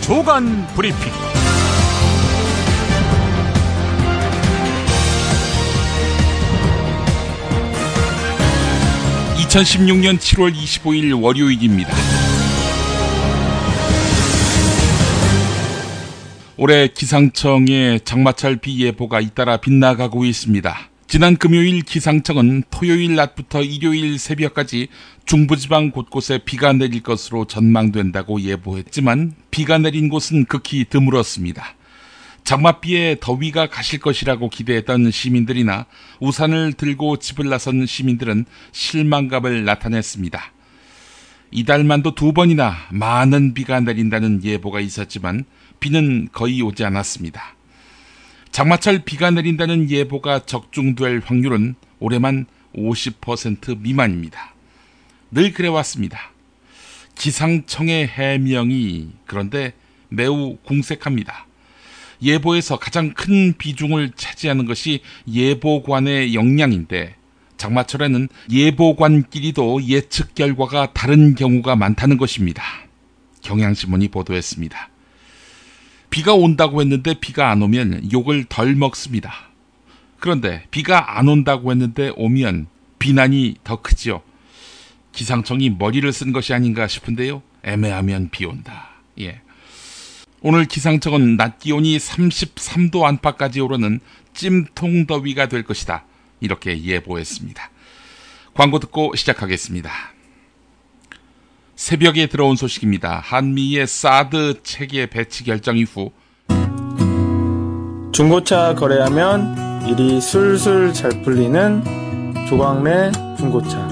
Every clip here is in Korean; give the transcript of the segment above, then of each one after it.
조간 브리핑. 2016년 7월 25일 월요일입니다. 올해 기상청의 장마철 비 예보가 잇따라 빗나가고 있습니다. 지난 금요일 기상청은 토요일 낮부터 일요일 새벽까지 중부지방 곳곳에 비가 내릴 것으로 전망된다고 예보했지만 비가 내린 곳은 극히 드물었습니다. 장맛비에 더위가 가실 것이라고 기대했던 시민들이나 우산을 들고 집을 나선 시민들은 실망감을 나타냈습니다. 이달만도 2번이나 많은 비가 내린다는 예보가 있었지만 비는 거의 오지 않았습니다. 장마철 비가 내린다는 예보가 적중될 확률은 올해만 50% 미만입니다. 늘 그래왔습니다. 기상청의 해명이 그런데 매우 궁색합니다. 예보에서 가장 큰 비중을 차지하는 것이 예보관의 역량인데 장마철에는 예보관끼리도 예측 결과가 다른 경우가 많다는 것입니다. 경향신문이 보도했습니다. 비가 온다고 했는데 비가 안 오면 욕을 덜 먹습니다. 그런데 비가 안 온다고 했는데 오면 비난이 더 크지요. 기상청이 머리를 쓴 것이 아닌가 싶은데요. 애매하면 비 온다. 예. 오늘 기상청은 낮 기온이 33도 안팎까지 오르는 찜통 더위가 될 것이다. 이렇게 예보했습니다. 광고 듣고 시작하겠습니다. 새벽에 들어온 소식입니다. 한미의 사드 체계 배치 결정 이후 중고차 거래하면 일이 술술 잘 풀리는 조광래 중고차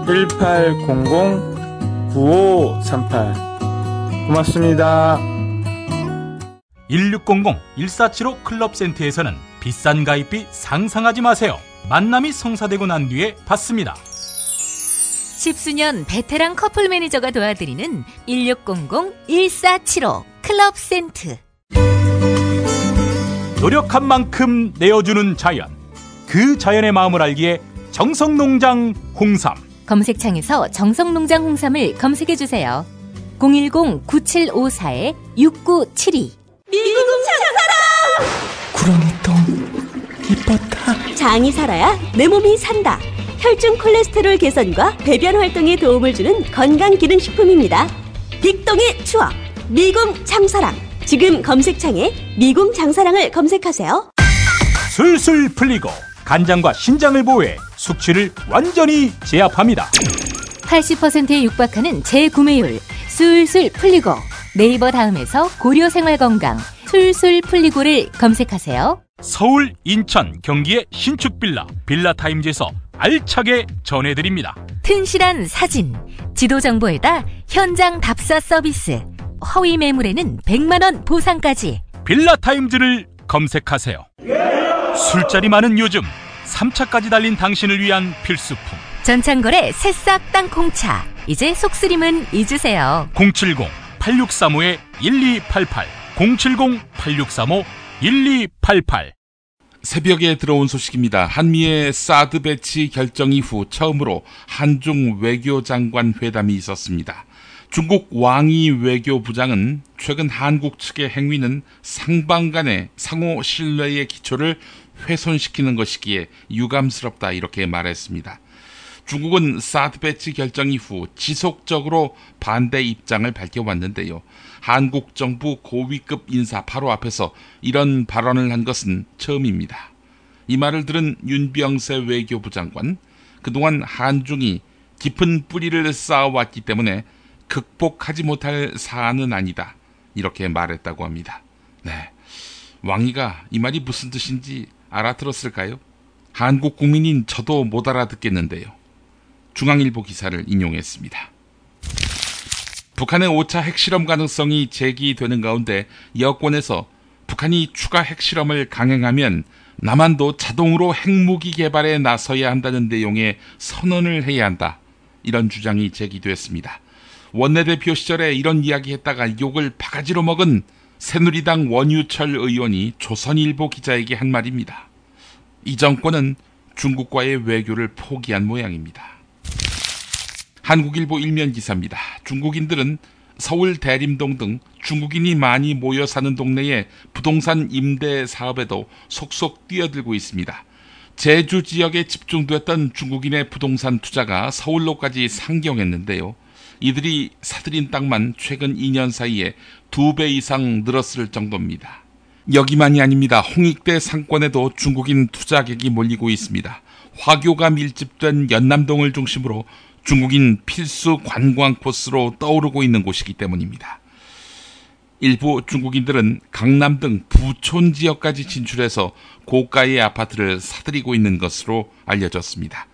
1800-9538 고맙습니다. 1600-1475 클럽센터에서는 비싼 가입비 상상하지 마세요. 만남이 성사되고 난 뒤에 받습니다. 10수년 베테랑 커플 매니저가 도와드리는 1600-1475 클럽센트. 노력한 만큼 내어주는 자연. 그 자연의 마음을 알기에 정성농장 홍삼. 검색창에서 정성농장 홍삼을 검색해주세요. 010-9754-6972. 미궁 장사랑! 구렁이 똥 이뻤다. 장이 살아야 내 몸이 산다. 혈중 콜레스테롤 개선과 배변 활동에 도움을 주는 건강기능식품입니다. 빅동의 추억 미궁 장사랑. 지금 검색창에 미궁 장사랑을 검색하세요. 술술 풀리고 간장과 신장을 보호해 숙취를 완전히 제압합니다. 80%에 육박하는 재구매율 술술 풀리고. 네이버 다음에서 고려생활건강 술술 풀리고를 검색하세요. 서울, 인천, 경기의 신축 빌라 빌라타임즈에서 알차게 전해드립니다. 튼실한 사진, 지도 정보에다 현장 답사 서비스, 허위 매물에는 100만원 보상까지. 빌라타임즈를 검색하세요. 술자리 많은 요즘 3차까지 달린 당신을 위한 필수품. 전창걸의 새싹 땅콩차. 이제 속쓰림은 잊으세요. 070-8635-1288 070-8635-1288. 새벽에 들어온 소식입니다. 한미의 사드 배치 결정 이후 처음으로 한중 외교장관 회담이 있었습니다. 중국 왕이 외교부장은 최근 한국 측의 행위는 상방 간의 상호 신뢰의 기초를 훼손시키는 것이기에 유감스럽다 이렇게 말했습니다. 중국은 사드 배치 결정 이후 지속적으로 반대 입장을 밝혀왔는데요. 한국 정부 고위급 인사 바로 앞에서 이런 발언을 한 것은 처음입니다. 이 말을 들은 윤병세 외교부 장관, 그동안 한중이 깊은 뿌리를 쌓아왔기 때문에 극복하지 못할 사안은 아니다 이렇게 말했다고 합니다. 네, 왕이가 이 말이 무슨 뜻인지 알아들었을까요? 한국 국민인 저도 못 알아듣겠는데요. 중앙일보 기사를 인용했습니다. 북한의 5차 핵실험 가능성이 제기되는 가운데 여권에서 북한이 추가 핵실험을 강행하면 남한도 자동으로 핵무기 개발에 나서야 한다는 내용의 선언을 해야 한다. 이런 주장이 제기됐습니다. 원내대표 시절에 이런 이야기했다가 욕을 바가지로 먹은 새누리당 원유철 의원이 조선일보 기자에게 한 말입니다. 이 정권은 중국과의 외교를 포기한 모양입니다. 한국일보 일면 기사입니다. 중국인들은 서울 대림동 등 중국인이 많이 모여 사는 동네의 부동산 임대 사업에도 속속 뛰어들고 있습니다. 제주 지역에 집중되었던 중국인의 부동산 투자가 서울로까지 상경했는데요. 이들이 사들인 땅만 최근 2년 사이에 2배 이상 늘었을 정도입니다. 여기만이 아닙니다. 홍익대 상권에도 중국인 투자객이 몰리고 있습니다. 화교가 밀집된 연남동을 중심으로 중국인 필수 관광 코스로 떠오르고 있는 곳이기 때문입니다. 일부 중국인들은 강남 등 부촌 지역까지 진출해서 고가의 아파트를 사들이고 있는 것으로 알려졌습니다.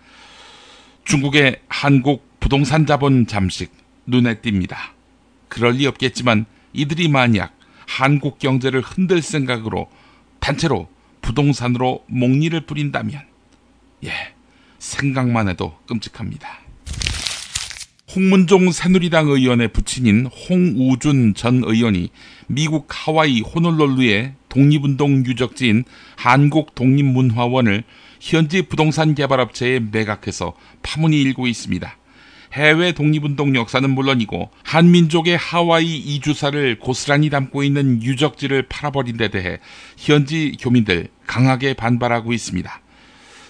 중국의 한국 부동산 자본 잠식 눈에 띕니다. 그럴 리 없겠지만 이들이 만약 한국 경제를 흔들 생각으로 단체로 부동산으로 목리를 뿌린다면 생각만 해도 끔찍합니다. 홍문종 새누리당 의원의 부친인 홍우준 전 의원이 미국 하와이 호놀룰루의 독립운동 유적지인 한국독립문화원을 현지 부동산 개발업체에 매각해서 파문이 일고 있습니다. 해외 독립운동 역사는 물론이고 한민족의 하와이 이주사를 고스란히 담고 있는 유적지를 팔아버린 데 대해 현지 교민들 강하게 반발하고 있습니다.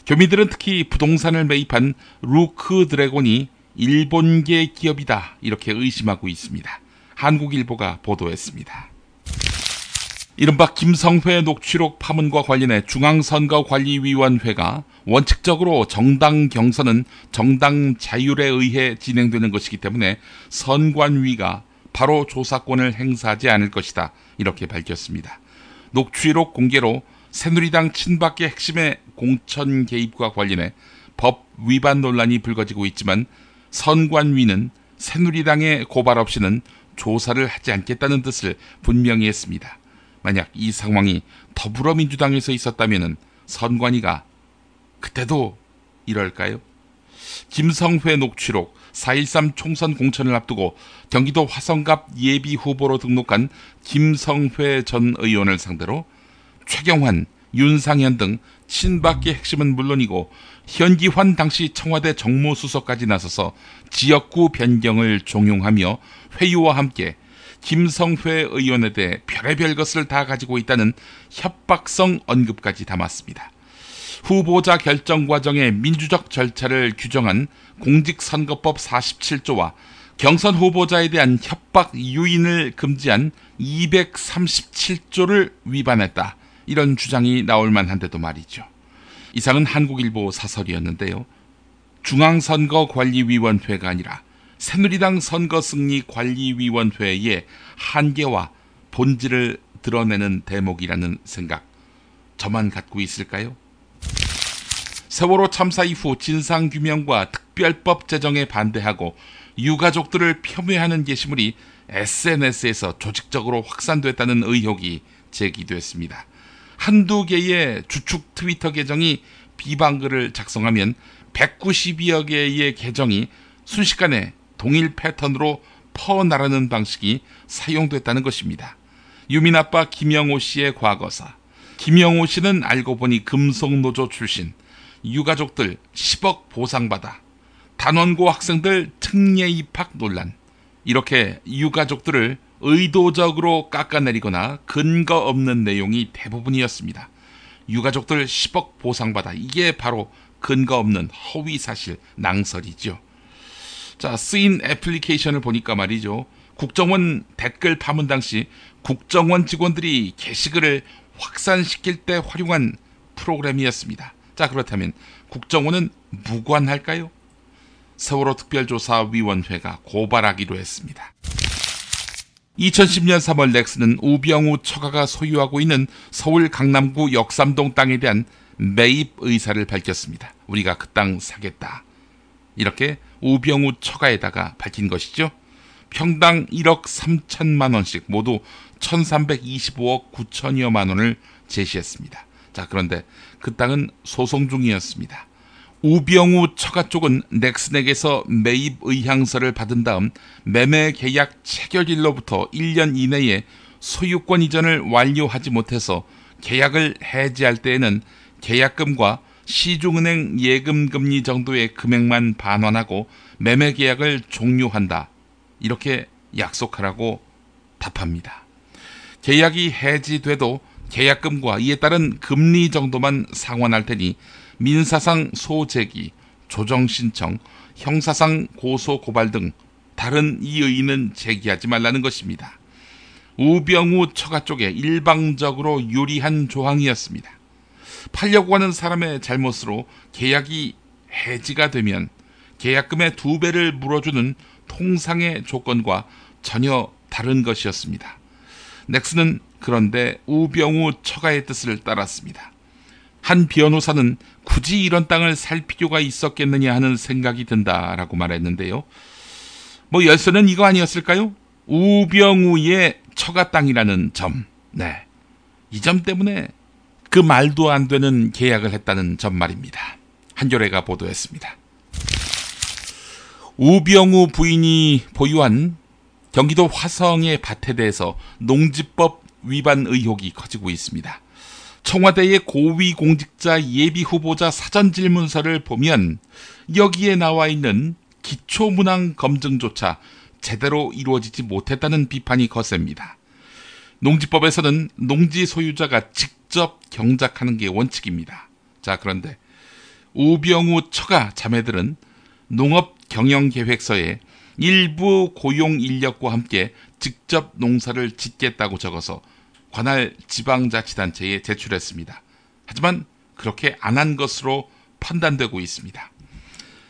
교민들은 특히 부동산을 매입한 루크 드래곤이 일본계 기업이다 이렇게 의심하고 있습니다. 한국일보가 보도했습니다. 이른바 김성회 녹취록 파문과 관련해 중앙선거관리위원회가 원칙적으로 정당 경선은 정당 자율에 의해 진행되는 것이기 때문에 선관위가 바로 조사권을 행사하지 않을 것이다 이렇게 밝혔습니다. 녹취록 공개로 새누리당 친박계 핵심의 공천 개입과 관련해 법 위반 논란이 불거지고 있지만 선관위는 새누리당의 고발 없이는 조사를 하지 않겠다는 뜻을 분명히 했습니다. 만약 이 상황이 더불어민주당에서 있었다면 선관위가 그때도 이럴까요? 김성회 녹취록 4.13 총선 공천을 앞두고 경기도 화성갑 예비 후보로 등록한 김성회 전 의원을 상대로 최경환, 윤상현 등 친박계 핵심은 물론이고 현기환 당시 청와대 정무수석까지 나서서 지역구 변경을 종용하며 회유와 함께 김성회 의원에 대해 별의별 것을 다 가지고 있다는 협박성 언급까지 담았습니다. 후보자 결정 과정의 민주적 절차를 규정한 공직선거법 47조와 경선 후보자에 대한 협박 유인을 금지한 237조를 위반했다. 이런 주장이 나올 만한데도 말이죠. 이상은 한국일보 사설이었는데요. 중앙선거관리위원회가 아니라 새누리당 선거승리관리위원회의 한계와 본질을 드러내는 대목이라는 생각, 저만 갖고 있을까요? 세월호 참사 이후 진상규명과 특별법 제정에 반대하고 유가족들을 폄훼하는 게시물이 SNS에서 조직적으로 확산됐다는 의혹이 제기됐습니다. 한두 개의 주축 트위터 계정이 비방글을 작성하면 192여 개의 계정이 순식간에 동일 패턴으로 퍼나르는 방식이 사용됐다는 것입니다. 유민아빠 김영호 씨의 과거사. 김영호 씨는 알고 보니 금속노조 출신. 유가족들 10억 보상받아. 단원고 학생들 특례 입학 논란. 이렇게 유가족들을 의도적으로 깎아내리거나 근거 없는 내용이 대부분이었습니다. 유가족들 10억 보상받아. 이게 바로 근거 없는 허위사실 낭설이죠. 자, 쓰인 애플리케이션을 보니까 말이죠. 국정원 댓글 파문 당시 국정원 직원들이 게시글을 확산시킬 때 활용한 프로그램이었습니다. 자, 그렇다면 국정원은 무관할까요? 세월호 특별조사위원회가 고발하기로 했습니다. 2010년 3월 넥슨은 우병우 처가가 소유하고 있는 서울 강남구 역삼동 땅에 대한 매입 의사를 밝혔습니다. 우리가 그 땅 사겠다. 이렇게 우병우 처가에다가 밝힌 것이죠. 평당 1억 3천만 원씩 모두 1325억 9천여만 원을 제시했습니다. 자, 그런데 그 땅은 소송 중이었습니다. 우병우 처가 쪽은 넥슨에게서 매입 의향서를 받은 다음 매매 계약 체결일로부터 1년 이내에 소유권 이전을 완료하지 못해서 계약을 해지할 때에는 계약금과 시중은행 예금금리 정도의 금액만 반환하고 매매 계약을 종료한다. 이렇게 약속하라고 답합니다. 계약이 해지돼도 계약금과 이에 따른 금리 정도만 상환할 테니 민사상 소제기, 조정신청, 형사상 고소 고발 등 다른 이의는 제기하지 말라는 것입니다. 우병우 처가 쪽에 일방적으로 유리한 조항이었습니다. 팔려고 하는 사람의 잘못으로 계약이 해지가 되면 계약금의 2배를 물어주는 통상의 조건과 전혀 다른 것이었습니다. 넥슨은 그런데 우병우 처가의 뜻을 따랐습니다. 한 변호사는 굳이 이런 땅을 살 필요가 있었겠느냐 하는 생각이 든다라고 말했는데요. 열쇠는 이거 아니었을까요? 우병우의 처가 땅이라는 점. 네, 이 점 때문에 그 말도 안 되는 계약을 했다는 점 말입니다. 한겨레가 보도했습니다. 우병우 부인이 보유한 경기도 화성의 밭에 대해서 농지법 위반 의혹이 커지고 있습니다. 청와대의 고위공직자 예비후보자 사전질문서를 보면 여기에 나와 있는 기초문항 검증조차 제대로 이루어지지 못했다는 비판이 거셉니다. 농지법에서는 농지 소유자가 직접 경작하는 게 원칙입니다. 자, 그런데 우병우 처가 자매들은 농업경영계획서에 일부 고용 인력과 함께 직접 농사를 짓겠다고 적어서 관할 지방자치단체에 제출했습니다. 하지만 그렇게 안 한 것으로 판단되고 있습니다.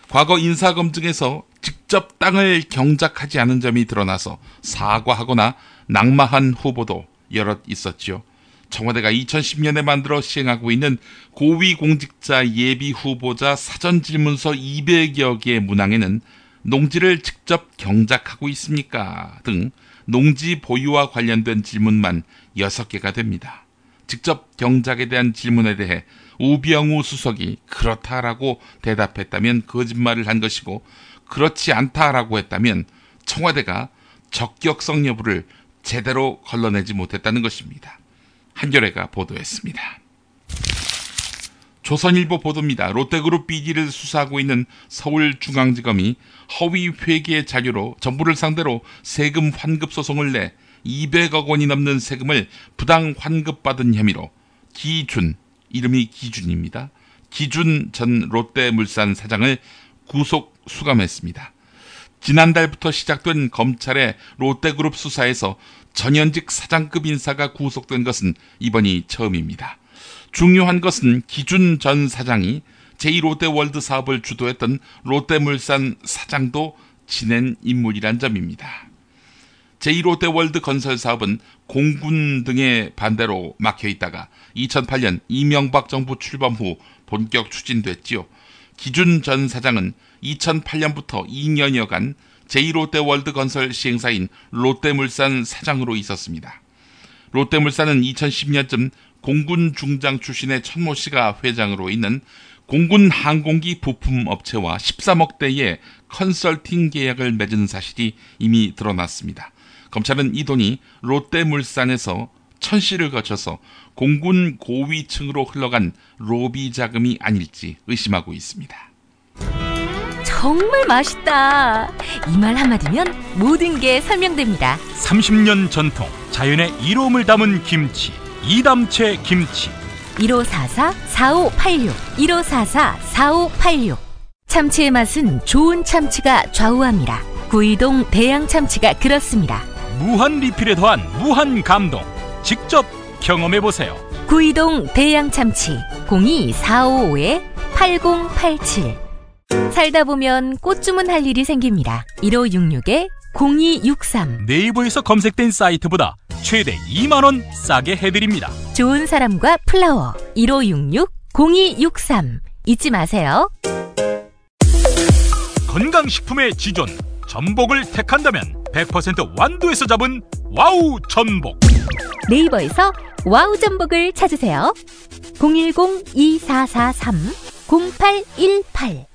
과거 인사검증에서 직접 땅을 경작하지 않은 점이 드러나서 사과하거나 낙마한 후보도 여럿 있었지요. 청와대가 2010년에 만들어 시행하고 있는 고위공직자 예비후보자 사전질문서 200여 개의 문항에는 농지를 직접 경작하고 있습니까? 등 농지 보유와 관련된 질문만 6개가 됩니다. 직접 경작에 대한 질문에 대해 우병우 수석이 그렇다라고 대답했다면 거짓말을 한 것이고, 그렇지 않다라고 했다면 청와대가 적격성 여부를 제대로 걸러내지 못했다는 것입니다. 한겨레가 보도했습니다. 조선일보 보도입니다. 롯데그룹 비리를 수사하고 있는 서울중앙지검이 허위 회계 자료로 정부를 상대로 세금 환급 소송을 내 200억 원이 넘는 세금을 부당 환급받은 혐의로 기준, 이름이 기준입니다. 기준 전 롯데물산 사장을 구속 수감했습니다. 지난달부터 시작된 검찰의 롯데그룹 수사에서 전현직 사장급 인사가 구속된 것은 이번이 처음입니다. 중요한 것은 기준 전 사장이 제2롯데월드 사업을 주도했던 롯데물산 사장도 지낸 인물이란 점입니다. 제2롯데월드 건설 사업은 공군 등의 반대로 막혀있다가 2008년 이명박 정부 출범 후 본격 추진됐지요. 기준 전 사장은 2008년부터 2년여간 제2롯데월드 건설 시행사인 롯데물산 사장으로 있었습니다. 롯데물산은 2010년쯤 공군 중장 출신의 천모 씨가 회장으로 있는 공군 항공기 부품 업체와 13억대의 컨설팅 계약을 맺은 사실이 이미 드러났습니다. 검찰은 이 돈이 롯데물산에서 천 씨를 거쳐서 공군 고위층으로 흘러간 로비 자금이 아닐지 의심하고 있습니다. 정말 맛있다. 이 말 한마디면 모든 게 설명됩니다. 30년 전통 자연의 이로움을 담은 김치, 이담채 김치. 1544-4586 1544-4586. 참치의 맛은 좋은 참치가 좌우합니다. 구이동 대양참치가 그렇습니다. 무한 리필에 더한 무한 감동. 직접 경험해보세요. 구이동 대양참치 02-455-8087. 살다 보면 꽃 주문할 일이 생깁니다. 1566-0263. 네이버에서 검색된 사이트보다 최대 2만원 싸게 해드립니다. 좋은 사람과 플라워 1566-0263. 잊지 마세요. 건강식품의 지존 전복을 택한다면 100% 완도에서 잡은 와우 전복. 네이버에서 와우 전복을 찾으세요. 010-2443-0818.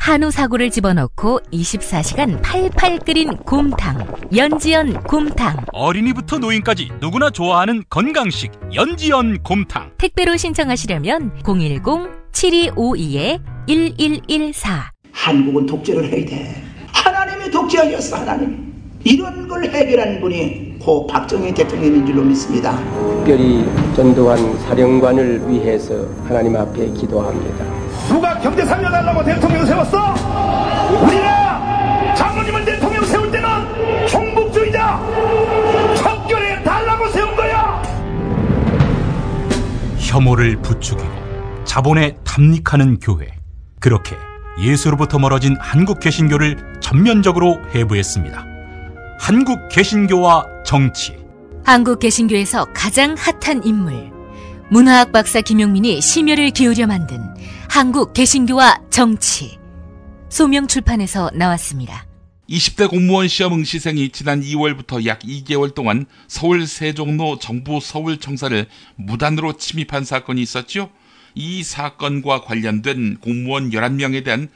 한우 사고를 집어넣고 24시간 팔팔 끓인 곰탕, 연지연 곰탕. 어린이부터 노인까지 누구나 좋아하는 건강식 연지연 곰탕. 택배로 신청하시려면 010-7252-1114. 한국은 독재를 해야 돼. 하나님이 독재 아니었어, 하나님. 이런 걸 해결한 분이 고 박정희 대통령인 줄로 믿습니다. 특별히 전두환 사령관을 위해서 하나님 앞에 기도합니다. 누가 경제 살려달라고 대통령 세웠어? 우리가 장모님은 대통령 세울 때는 종북주의자 척결해 달라고 세운 거야. 혐오를 부추기고 자본에 탐닉하는 교회. 그렇게 예수로부터 멀어진 한국 개신교를 전면적으로 해부했습니다. 한국 개신교와 정치. 한국 개신교에서 가장 핫한 인물, 문화학 박사 김용민이 심혈을 기울여 만든 한국 개신교와 정치. 소명출판에서 나왔습니다. 20대 공무원 시험 응시생이 지난 2월부터 약 2개월 동안 서울 세종로 정부 서울청사를 무단으로 침입한 사건이 있었죠. 이 사건과 관련된 공무원 11명에 대한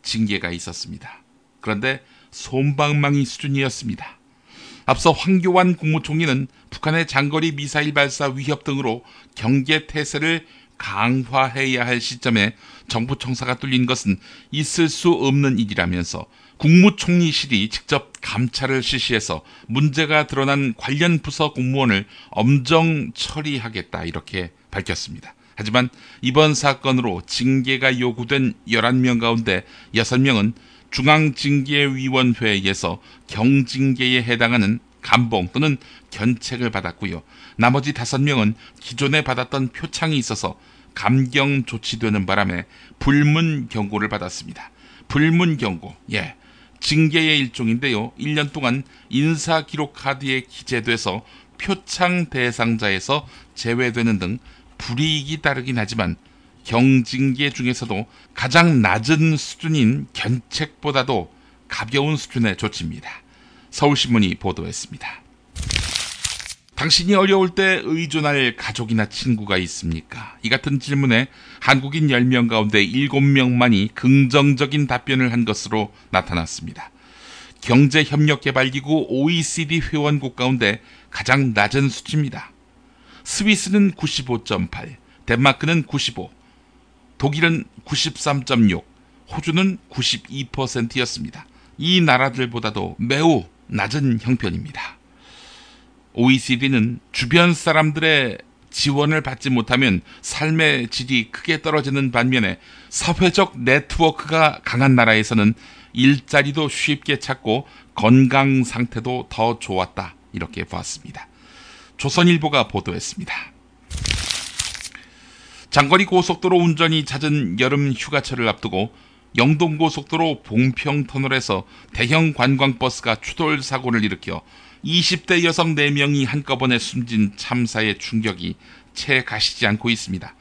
징계가 있었습니다. 그런데 솜방망이 수준이었습니다. 앞서 황교안 국무총리는 북한의 장거리 미사일 발사 위협 등으로 경계 태세를 강화해야 할 시점에 정부 청사가 뚫린 것은 있을 수 없는 일이라면서 국무총리실이 직접 감찰을 실시해서 문제가 드러난 관련 부서 공무원을 엄정 처리하겠다 이렇게 밝혔습니다. 하지만 이번 사건으로 징계가 요구된 11명 가운데 6명은 중앙징계위원회에서 경징계에 해당하는 감봉 또는 견책을 받았고요. 나머지 5명은 기존에 받았던 표창이 있어서 감경 조치되는 바람에 불문 경고를 받았습니다. 불문 경고, 징계의 일종인데요. 1년 동안 인사기록 카드에 기재돼서 표창 대상자에서 제외되는 등 불이익이 따르긴 하지만 경징계 중에서도 가장 낮은 수준인 견책보다도 가벼운 수준의 조치입니다. 서울신문이 보도했습니다. 당신이 어려울 때 의존할 가족이나 친구가 있습니까? 이 같은 질문에 한국인 10명 가운데 7명만이 긍정적인 답변을 한 것으로 나타났습니다. 경제협력개발기구 OECD 회원국 가운데 가장 낮은 수치입니다. 스위스는 95.8, 덴마크는 95, 독일은 93.6, 호주는 92%였습니다. 이 나라들보다도 매우 낮은 형편입니다. OECD는 주변 사람들의 지원을 받지 못하면 삶의 질이 크게 떨어지는 반면에 사회적 네트워크가 강한 나라에서는 일자리도 쉽게 찾고 건강 상태도 더 좋았다. 이렇게 보았습니다. 조선일보가 보도했습니다. 장거리 고속도로 운전이 잦은 여름 휴가철을 앞두고 영동고속도로 봉평터널에서 대형 관광버스가 추돌 사고를 일으켜 20대 여성 4명이 한꺼번에 숨진 참사의 충격이 채 가시지 않고 있습니다.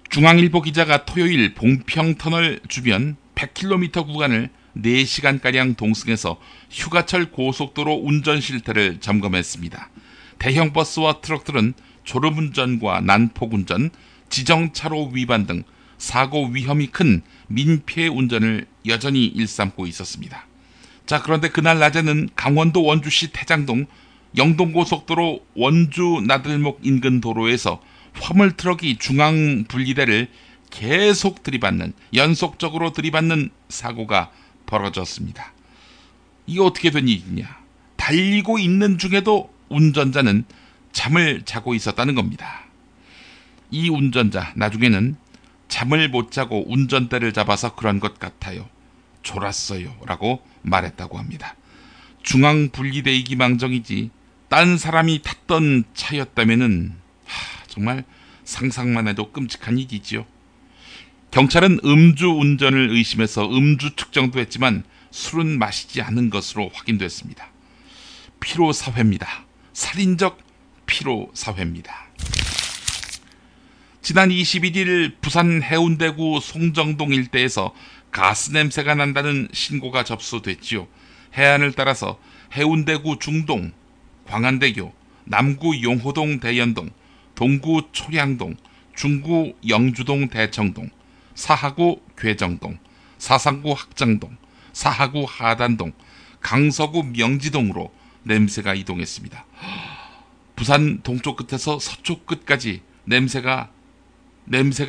중앙일보 기자가 토요일 봉평터널 주변 100km 구간을 4시간가량 동승해서 휴가철 고속도로 운전 실태를 점검했습니다. 대형 버스와 트럭들은 졸음운전과 난폭운전, 지정차로 위반 등 사고 위험이 큰 민폐 운전을 여전히 일삼고 있었습니다. 자, 그런데 그날 낮에는 강원도 원주시 태장동 영동고속도로 원주 나들목 인근 도로에서 화물 트럭이 중앙 분리대를 계속 연속적으로 들이받는 사고가 벌어졌습니다. 이게 어떻게 된 일이냐? 달리고 있는 중에도 운전자는 잠을 자고 있었다는 겁니다. 이 운전자 나중에는 잠을 못 자고 운전대를 잡아서 그런 것 같아요. 졸았어요. 라고 말했다고 합니다. 중앙 분리대이기 망정이지 딴 사람이 탔던 차였다면은 정말 상상만 해도 끔찍한 일이지요. 경찰은 음주 운전을 의심해서 음주 측정도 했지만 술은 마시지 않은 것으로 확인됐습니다. 피로사회입니다. 살인적 피로사회입니다. 지난 21일 부산 해운대구 송정동 일대에서 가스 냄새가 난다는 신고가 접수됐지요. 해안을 따라서 해운대구 중동, 광안대교, 남구 용호동 대연동, 동구 초량동, 중구 영주동 대청동, 사하구 괴정동, 사상구 학장동, 사하구 하단동, 강서구 명지동으로 냄새가 이동했습니다. 부산 동쪽 끝에서 서쪽 끝까지 냄새가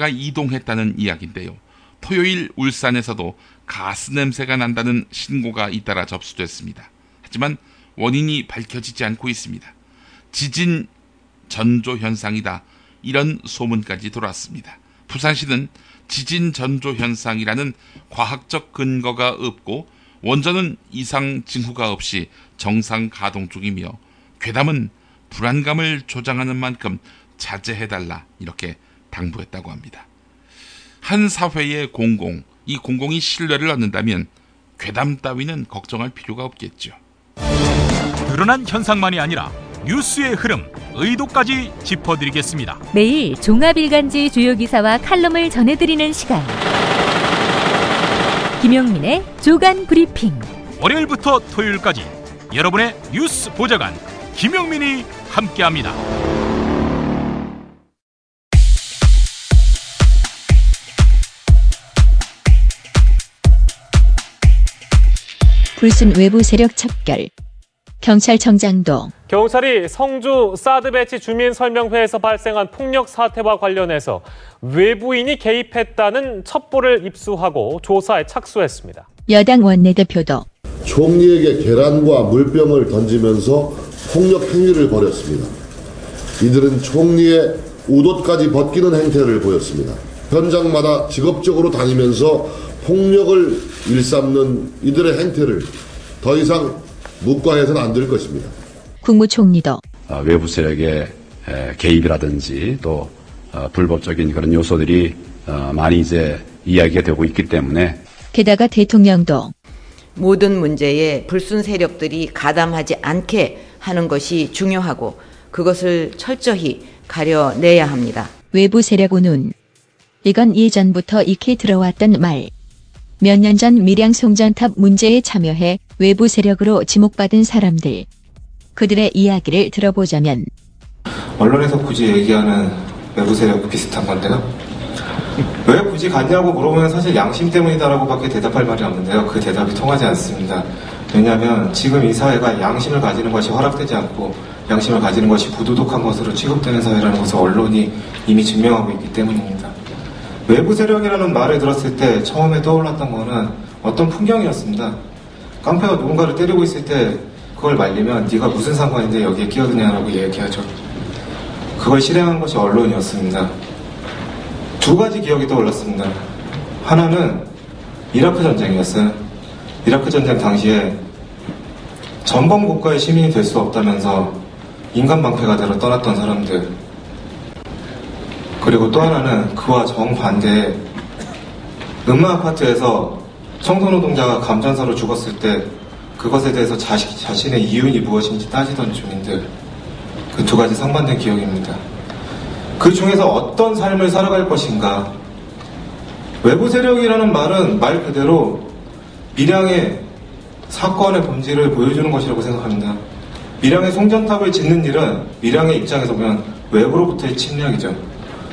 이동했다는 이야기인데요. 토요일 울산에서도 가스 냄새가 난다는 신고가 잇따라 접수됐습니다. 하지만 원인이 밝혀지지 않고 있습니다. 지진 전조 현상이다, 이런 소문까지 돌았습니다. 부산시는 지진 전조 현상이라는 과학적 근거가 없고 원전은 이상 징후가 없이 정상 가동 중이며 괴담은 불안감을 조장하는 만큼 자제해달라, 이렇게 당부했다고 합니다. 한 사회의 공공, 이 공공이 신뢰를 얻는다면 괴담 따위는 걱정할 필요가 없겠죠. 드러난 현상만이 아니라 뉴스의 흐름, 의도까지 짚어드리겠습니다. 매일 종합일간지 주요 기사와 칼럼을 전해드리는 시간, 김용민의 조간 브리핑. 월요일부터 토요일까지 여러분의 뉴스 보좌관 김용민이 함께합니다. 불순 외부 세력 척결. 경찰청장도 경찰이 성주 사드 배치 주민 설명회에서 발생한 폭력 사태와 관련해서 외부인이 개입했다는 첩보를 입수하고 조사에 착수했습니다. 여당 원내대표도 총리에게 계란과 물병을 던지면서 폭력 행위를 벌였습니다. 이들은 총리의 우도까지 벗기는 행태를 보였습니다. 현장마다 직업적으로 다니면서 폭력을 일삼는 이들의 행태를 더 이상 묵과해서는 안 될 것입니다. 국무총리도 외부 세력의 개입이라든지 또 불법적인 그런 요소들이 많이 이제 이야기가 되고 있기 때문에, 게다가 대통령도 모든 문제에 불순 세력들이 가담하지 않게 하는 것이 중요하고 그것을 철저히 가려내야 합니다. 외부 세력 운운. 이건 예전부터 익히 들어왔던 말. 몇 년 전 밀양 송전탑 문제에 참여해 외부 세력으로 지목받은 사람들. 그들의 이야기를 들어보자면, 언론에서 굳이 얘기하는 외부 세력 비슷한 건데요. 왜 굳이 갔냐고 물어보면 사실 양심 때문이다라고 밖에 대답할 말이 없는데요. 그 대답이 통하지 않습니다. 왜냐하면 지금 이 사회가 양심을 가지는 것이 허락되지 않고 양심을 가지는 것이 부도덕한 것으로 취급되는 사회라는 것을 언론이 이미 증명하고 있기 때문입니다. 외부 세력이라는 말을 들었을 때 처음에 떠올랐던 거는 어떤 풍경이었습니다. 깡패가 누군가를 때리고 있을 때 그걸 말리면 네가 무슨 상관인데 여기에 끼어드냐라고 얘기하죠. 그걸 실행한 것이 언론이었습니다. 두 가지 기억이 떠올랐습니다. 하나는 이라크 전쟁이었어요. 이라크 전쟁 당시에 전범 국가의 시민이 될 수 없다면서 인간 방패가 되러 떠났던 사람들, 그리고 또 하나는 그와 정반대에 음마 아파트에서 청소노동자가 감전사로 죽었을 때 그것에 대해서 자신의 이윤이 무엇인지 따지던 주민들, 그 두 가지 상반된 기억입니다. 그 중에서 어떤 삶을 살아갈 것인가. 외부 세력이라는 말은 말 그대로 밀양의 사건의 본질을 보여주는 것이라고 생각합니다. 밀양의 송전탑을 짓는 일은 밀양의 입장에서 보면 외부로부터의 침략이죠.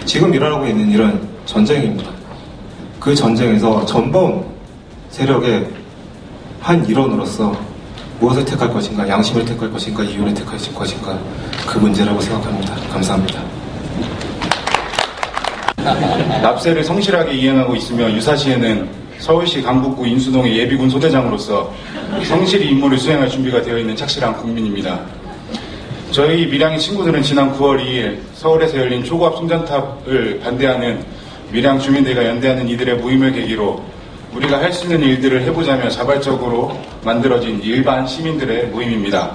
지금 일어나고 있는 일은 전쟁입니다. 그 전쟁에서 전범 세력의 한 일원으로서 무엇을 택할 것인가, 양심을 택할 것인가, 이윤을 택할 것인가, 그 문제라고 생각합니다. 감사합니다. 납세를 성실하게 이행하고 있으며 유사시에는 서울시 강북구 인수동의 예비군 소대장으로서 성실히 임무를 수행할 준비가 되어 있는 착실한 국민입니다. 저희 밀양의 친구들은 지난 9월 2일 서울에서 열린 초고압 송전탑을 반대하는 밀양 주민들과 연대하는 이들의 모임을 계기로 우리가 할 수 있는 일들을 해보자며 자발적으로 만들어진 일반 시민들의 모임입니다.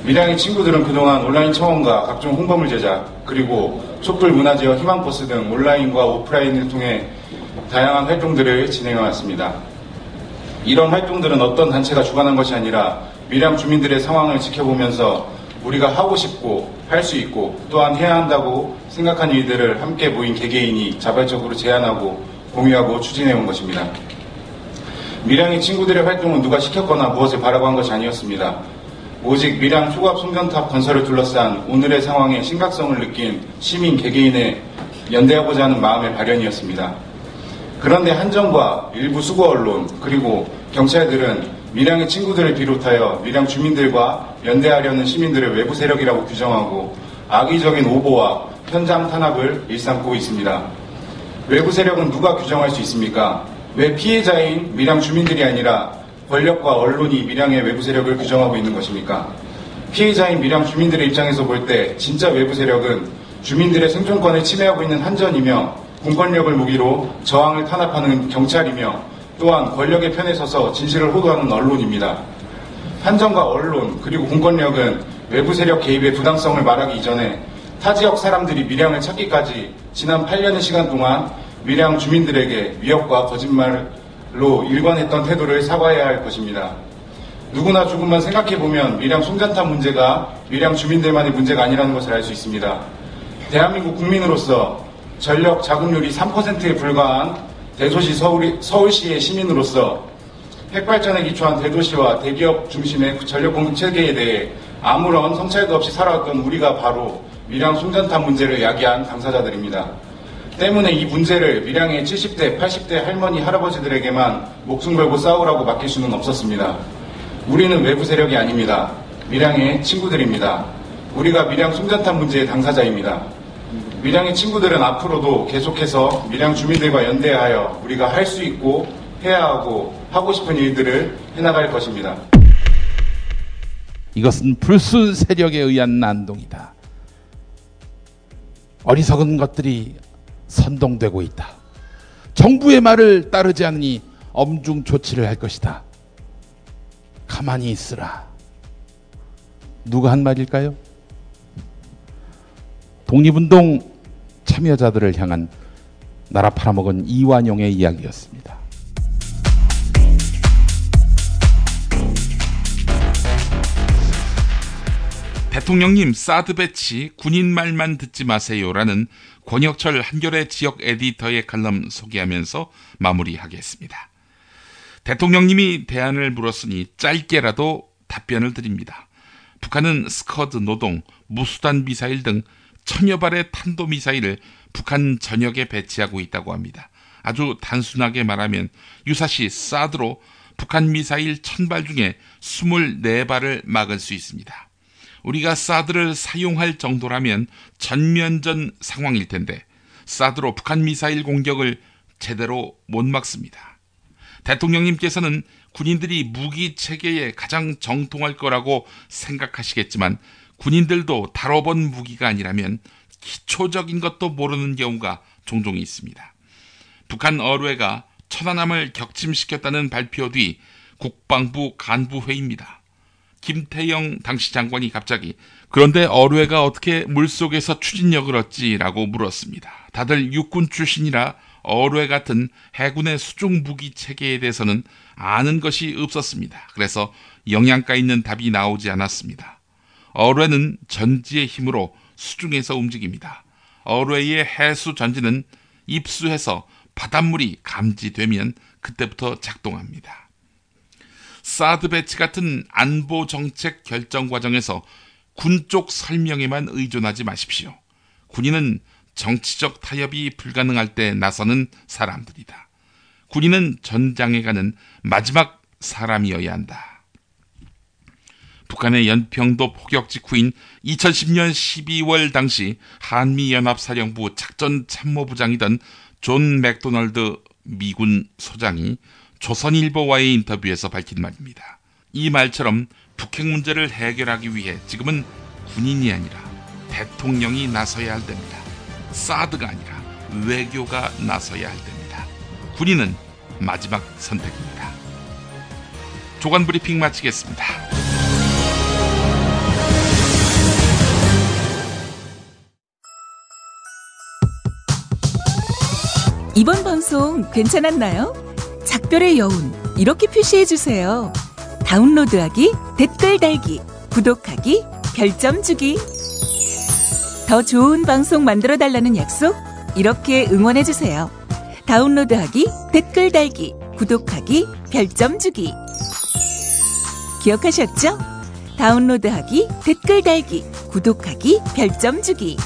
밀양의 친구들은 그동안 온라인 청원과 각종 홍보물 제작, 그리고 촛불 문화제와 희망버스 등 온라인과 오프라인을 통해 다양한 활동들을 진행해왔습니다. 이런 활동들은 어떤 단체가 주관한 것이 아니라 밀양 주민들의 상황을 지켜보면서 우리가 하고 싶고 할 수 있고 또한 해야 한다고 생각하는 일들을 함께 모인 개개인이 자발적으로 제안하고 공유하고 추진해온 것입니다. 밀양의 친구들의 활동은 누가 시켰거나 무엇을 바라고 한 것이 아니었습니다. 오직 밀양 초고압 송전탑 건설을 둘러싼 오늘의 상황의 심각성을 느낀 시민 개개인의 연대하고자 하는 마음의 발현이었습니다. 그런데 한정과 일부 수고 언론 그리고 경찰들은 밀양의 친구들을 비롯하여 밀양 주민들과 연대하려는 시민들을 외부 세력이라고 규정하고 악의적인 오보와 현장 탄압을 일삼고 있습니다. 외부 세력은 누가 규정할 수 있습니까? 왜 피해자인 밀양 주민들이 아니라 권력과 언론이 밀양의 외부 세력을 규정하고 있는 것입니까? 피해자인 밀양 주민들의 입장에서 볼 때 진짜 외부 세력은 주민들의 생존권을 침해하고 있는 한전이며 공권력을 무기로 저항을 탄압하는 경찰이며 또한 권력의 편에 서서 진실을 호도하는 언론입니다. 한전과 언론 그리고 공권력은 외부 세력 개입의 부당성을 말하기 이전에 타 지역 사람들이 밀양을 찾기까지 지난 8년의 시간 동안 밀양 주민들에게 위협과 거짓말로 일관했던 태도를 사과해야 할 것입니다. 누구나 조금만 생각해보면 밀양 송전탑 문제가 밀양 주민들만의 문제가 아니라는 것을 알 수 있습니다. 대한민국 국민으로서 전력 자급률이 3%에 불과한 대도시 서울시의 시민으로서 핵발전에 기초한 대도시와 대기업 중심의 전력 공급 체계에 대해 아무런 성찰도 없이 살아왔던 우리가 바로 밀양 송전탑 문제를 야기한 당사자들입니다. 때문에 이 문제를 밀양의 70대, 80대 할머니, 할아버지들에게만 목숨 걸고 싸우라고 맡길 수는 없었습니다. 우리는 외부 세력이 아닙니다. 밀양의 친구들입니다. 우리가 밀양 송전탑 문제의 당사자입니다. 밀양의 친구들은 앞으로도 계속해서 밀양 주민들과 연대하여 우리가 할 수 있고 해야 하고 하고 싶은 일들을 해나갈 것입니다. 이것은 불순 세력에 의한 난동이다. 어리석은 것들이 선동되고 있다. 정부의 말을 따르지 않으니 엄중 조치를 할 것이다. 가만히 있으라. 누가 한 말일까요? 독립운동 참여자들을 향한 나라 팔아먹은 이완용의 이야기였습니다. 대통령님, 사드 배치 군인 말만 듣지 마세요라는 권혁철 한겨레 지역 에디터의 칼럼 소개하면서 마무리하겠습니다. 대통령님이 대안을 물었으니 짧게라도 답변을 드립니다. 북한은 스커드, 노동, 무수단 미사일 등 천여 발의 탄도미사일을 북한 전역에 배치하고 있다고 합니다. 아주 단순하게 말하면 유사시 사드로 북한 미사일 1000발 중에 24발을 막을 수 있습니다. 우리가 사드를 사용할 정도라면 전면전 상황일 텐데 사드로 북한 미사일 공격을 제대로 못 막습니다. 대통령님께서는 군인들이 무기 체계에 가장 정통할 거라고 생각하시겠지만 군인들도 다뤄본 무기가 아니라면 기초적인 것도 모르는 경우가 종종 있습니다. 북한 어뢰가 천안함을 격침시켰다는 발표 뒤 국방부 간부회의입니다. 김태영 당시 장관이 갑자기 그런데 어뢰가 어떻게 물속에서 추진력을 얻지라고 물었습니다. 다들 육군 출신이라 어뢰 같은 해군의 수중 무기 체계에 대해서는 아는 것이 없었습니다. 그래서 영양가 있는 답이 나오지 않았습니다. 어뢰는 전지의 힘으로 수중에서 움직입니다. 어뢰의 해수 전지는 입수해서 바닷물이 감지되면 그때부터 작동합니다. 사드 배치 같은 안보 정책 결정 과정에서 군 쪽 설명에만 의존하지 마십시오. 군인은 정치적 타협이 불가능할 때 나서는 사람들이다. 군인은 전장에 가는 마지막 사람이어야 한다. 북한의 연평도 포격 직후인 2010년 12월 당시 한미연합사령부 작전참모부장이던 존 맥도널드 미군 소장이 조선일보와의 인터뷰에서 밝힌 말입니다. 이 말처럼 북핵 문제를 해결하기 위해 지금은 군인이 아니라 대통령이 나서야 할 때입니다. 사드가 아니라 외교가 나서야 할 때입니다. 군인은 마지막 선택입니다. 조간 브리핑 마치겠습니다. 이번 방송 괜찮았나요? 작별의 여운 이렇게 표시해주세요. 다운로드하기, 댓글 달기, 구독하기, 별점 주기. 더 좋은 방송 만들어달라는 약속 이렇게 응원해주세요. 다운로드하기, 댓글 달기, 구독하기, 별점 주기. 기억하셨죠? 다운로드하기, 댓글 달기, 구독하기, 별점 주기.